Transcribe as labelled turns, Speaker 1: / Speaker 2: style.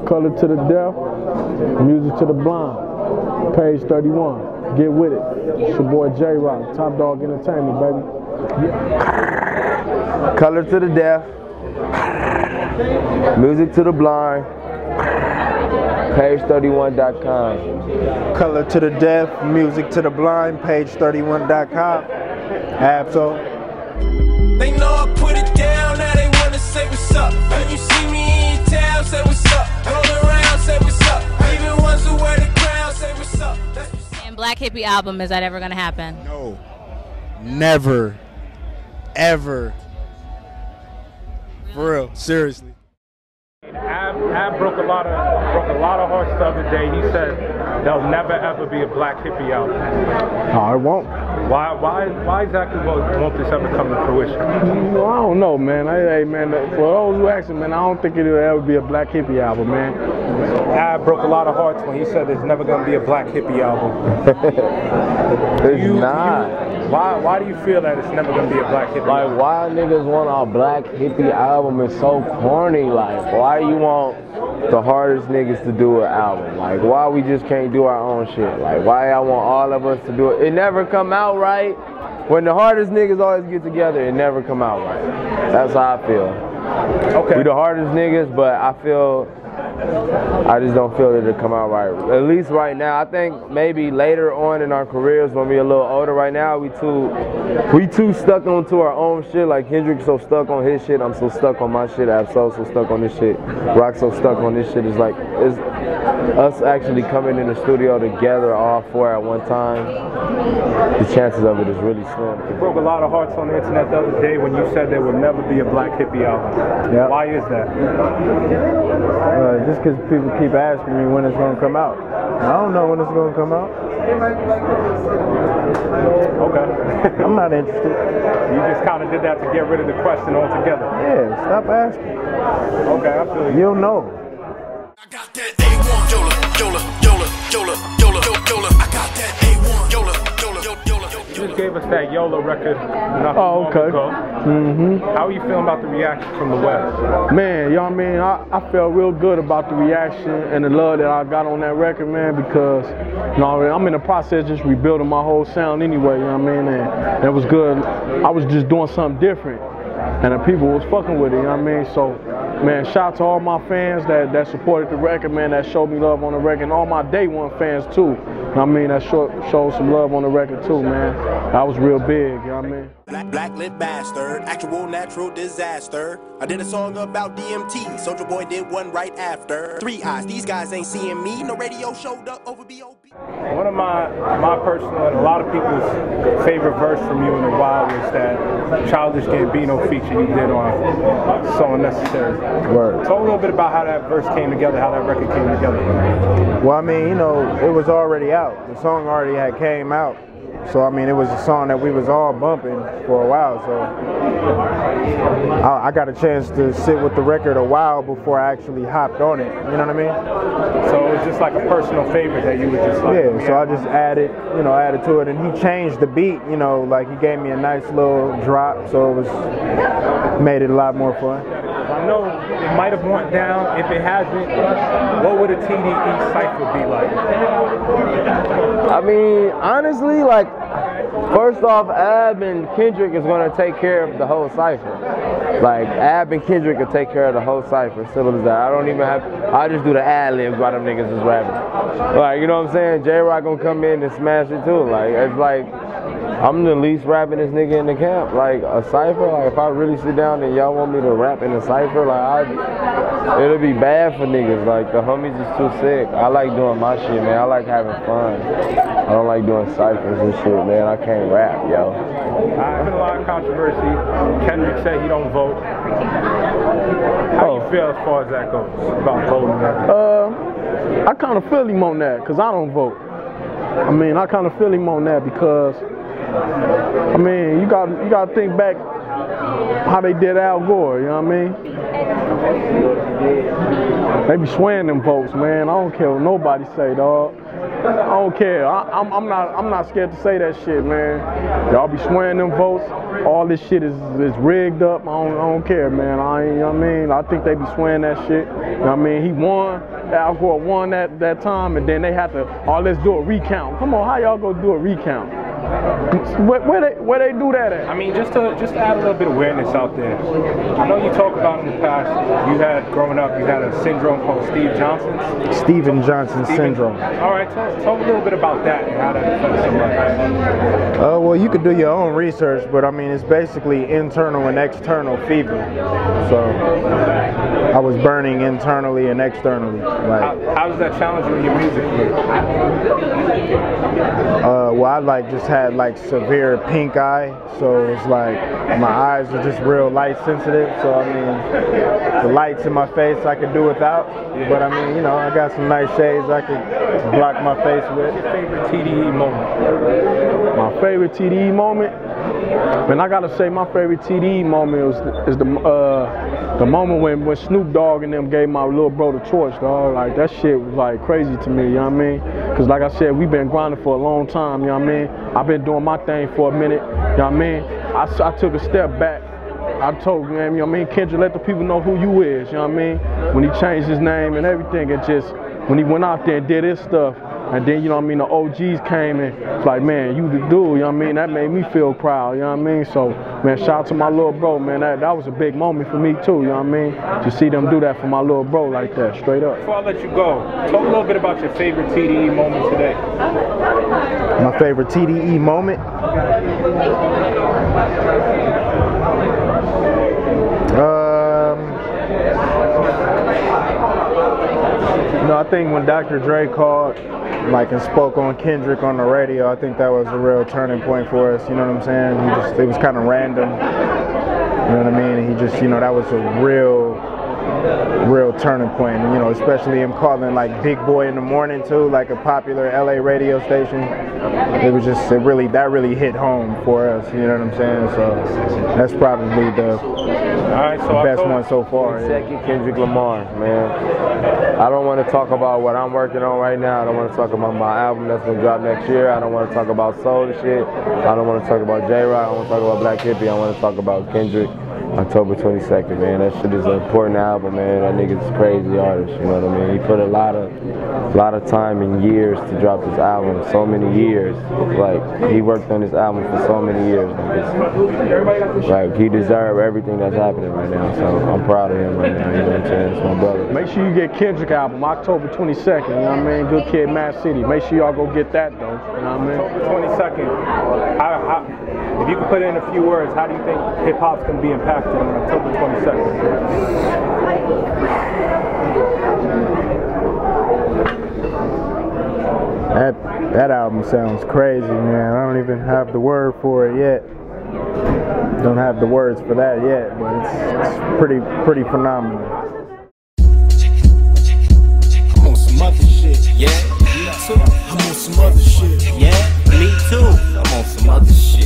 Speaker 1: Color to the deaf, music to the blind. Page 31. Get with it. It's your boy J-Rock, Top Dog Entertainment, baby. Yeah.
Speaker 2: Color to the deaf, music to the blind. Page31.com.
Speaker 3: Color to the deaf, music to the blind. Page31.com. Absol.
Speaker 4: They know I put it down, now they wanna say what's up. When you see me in town, say what's up. Roll around, say what's up. Even ones who wear the crown, say what's up.
Speaker 5: And Black Hippy album, is that ever gonna happen?
Speaker 3: No. Never. Ever. For real. Seriously.
Speaker 6: Ab broke a lot of hearts the other day. He said there'll never ever be a Black Hippy album.
Speaker 1: No, it won't.
Speaker 6: Why exactly won't this ever come to fruition?
Speaker 1: Well, I don't know, man. Hey, man, for those who asking, man, I don't think it'll ever be a Black Hippy album, man.
Speaker 6: Ab broke a lot of hearts when he said there's never going to be a Black Hippy album.
Speaker 2: It's not.
Speaker 6: Why do you feel that it's never going to be a Black Hippy album?
Speaker 2: Like, why niggas want a Black Hippy album? It's so corny. Like, why you want the hardest niggas to do an album? Like, why we just can't do our own shit? Like, why I want all of us to do it? It never come out right. When the hardest niggas always get together, it never come out right. That's how I feel.
Speaker 6: Okay.
Speaker 2: We the hardest niggas, but I just don't feel that it come out right. At least right now. I think maybe later on in our careers when we're a little older. Right now, we too stuck onto our own shit. Like Kendrick's so stuck on his shit, I'm so stuck on my shit. Absol so stuck on this shit. Rock's so stuck on this shit. It's like it's us actually coming in the studio together, all four at one time. The chances of it is really slim.
Speaker 6: You broke a lot of hearts on the internet the other day when you said there would never be a Black Hippy album.
Speaker 3: Yep.
Speaker 6: Why is that?
Speaker 3: Just because people keep asking me when it's going to come out. I don't know when it's going to come out.
Speaker 6: Okay.
Speaker 3: I'm not interested.
Speaker 6: You just kind of did that to get rid of the question altogether.
Speaker 3: Yeah, stop asking.
Speaker 6: Okay, I feel you.
Speaker 3: You don't know.
Speaker 4: I got that A1 Yola, Yola, Yola, Yola, Yola, Yola. I got that A1 Yola, Yola, Yola, Yola.
Speaker 6: You just gave us that Yola record not too long ago. How are you feeling about the reaction from the West?
Speaker 1: Man, you know what I mean? I felt real good about the reaction and the love that I got on that record, man, because you know, I'm in the process just rebuilding my whole sound anyway, you know what I mean? And it was good. I was just doing something different, and the people was fucking with it, you know what I mean? So, man, shout out to all my fans that supported the record, man, that showed me love on the record, and all my day one fans too. You know what I mean? That showed some love on the record too, man. That was real big, you know what I mean?
Speaker 4: Black lit bastard, actual natural disaster. I did a song about DMT, Soulja Boy did one right after. 3 eyes, these guys ain't seeing me, no radio showed up over B.O.B.
Speaker 6: One of my personal and a lot of people's favorite verse from you in a while was that Childish Gambino feature you did on So Unnecessary.
Speaker 3: Word.
Speaker 6: Talk a little bit about how that verse came together, how that record came together.
Speaker 3: Well, I mean, you know, it was already out. The song already had came out. So, I mean, it was a song that we was all bumping for a while, so I got a chance to sit with the record a while before I actually hopped on it, you know what I mean?
Speaker 6: So it was just like a personal favorite that you would just like...
Speaker 3: Yeah, so I just added to it, and he changed the beat, you know, like he gave me a nice little drop, so it made it a lot more fun.
Speaker 6: I know it might have went down. If it hasn't, what would a TDE cypher be like?
Speaker 2: I mean, honestly, like, first off, Ab and Kendrick is going to take care of the whole cypher. Like, Ab and Kendrick will take care of the whole cypher, simple as that. I don't even have, I just do the ad-libs while them niggas is rapping. Like, you know what I'm saying? J-Rock gonna come in and smash it too. Like, it's like, I'm the least rapping this nigga in the camp. Like, a cypher, like, if I really sit down and y'all want me to rap in a cypher, like, it'll be bad for niggas. Like, the homies is too sick. I like doing my shit, man. I like having fun. I don't like doing ciphers and shit, man. I can't rap, yo.
Speaker 6: There's been a lot of controversy. Kendrick said he don't vote. How you feel as far as that goes, about voting?
Speaker 1: I kind of feel him on that, because I don't vote. I mean, I kind of feel him on that because, I mean, you got to think back how they did Al Gore, you know what I mean? They be swaying them votes, man. I don't care what nobody say, dog. I don't care. I'm not scared to say that shit, man. Y'all be swearing them votes. All this shit is rigged up. I don't care, man. You know what I mean? I think they be swearing that shit. You know what I mean? He won. Al Gore won that time, and then they had to, oh, let's do a recount. Come on, how y'all gonna do a recount? Where they do that at?
Speaker 6: I mean, just to add a little bit of awareness out there. I know you talk about in the past, growing up, you had a syndrome called Steve Johnson's.
Speaker 3: Steven Johnson syndrome.
Speaker 6: All right, talk a little bit about that and how that affects somebody.
Speaker 3: Well, you could do your own research, but I mean, it's basically internal and external fever. So I was burning internally and externally. Like,
Speaker 6: how does that challenge you in your music career?
Speaker 3: Well, I just had severe pink eye, so it's like my eyes are just real light sensitive. So I mean, the lights in my face I could do without, but I mean, you know, I got some nice shades I could block my face with.
Speaker 6: What's your favorite TDE moment?
Speaker 1: My favorite TDE moment? Man, I gotta say my favorite TDE moment is the moment when Snoop Dogg and them gave my little bro the torch, dog. Like, that shit was like crazy to me, you know what I mean? Cause like I said, we've been grinding for a long time, you know what I mean? I've been doing my thing for a minute, you know what I mean? I took a step back. I told him, you know what I mean, Kendrick, let the people know who you is, you know what I mean? When he changed his name and everything, and just, when he went out there and did his stuff, and then, you know what I mean, the OGs came and it's like, man, you the dude, you know what I mean? That made me feel proud, you know what I mean? So, man, shout out to my little bro, man. That was a big moment for me too, you know what I mean? To see them do that for my little bro like that, straight up.
Speaker 6: Before I let you go, talk a little bit about your favorite TDE moment today.
Speaker 3: My favorite TDE moment? You know, I think when Dr. Dre called, and spoke on Kendrick on the radio, I think that was a real turning point for us. You know what I'm saying? It was kind of random. You know what I mean? And he just, you know, that was a real turning point. And, you know, especially him calling Big Boy in the Morning too, like a popular LA radio station. It was just, that really hit home for us. You know what I'm saying? So that's probably the best one so far.
Speaker 2: Second, Kendrick Lamar, man. I don't want to talk about what I'm working on right now. I don't want to talk about my album that's gonna drop next year. I don't want to talk about soul and shit. I don't want to talk about J-Rock. I don't want to talk about Black Hippy. I want to talk about Kendrick. October 22nd, man. That shit is an important album, man. That nigga's a crazy artist, you know what I mean? He put a lot of time and years to drop this album, so many years. Like, he worked on this album for so many years. Like, he deserves everything that's happening right now, so I'm proud of him right now, you know what I'm saying? It's my brother.
Speaker 1: Make sure you get Kendrick album, October 22nd, you know what I mean? Good Kid, M.A.A.D City. Make sure y'all go get that, though, you know what I mean?
Speaker 6: October 22nd. If you could put in a few words, how do you think hip-hop's going to be impacted on October 22nd?
Speaker 3: That album sounds crazy, man. I don't even have the word for it yet. Don't have the words for that yet, but it's pretty phenomenal.
Speaker 4: I'm on some other shit, yeah. Me too. I'm on some other shit, yeah. Me too. I'm on some other shit.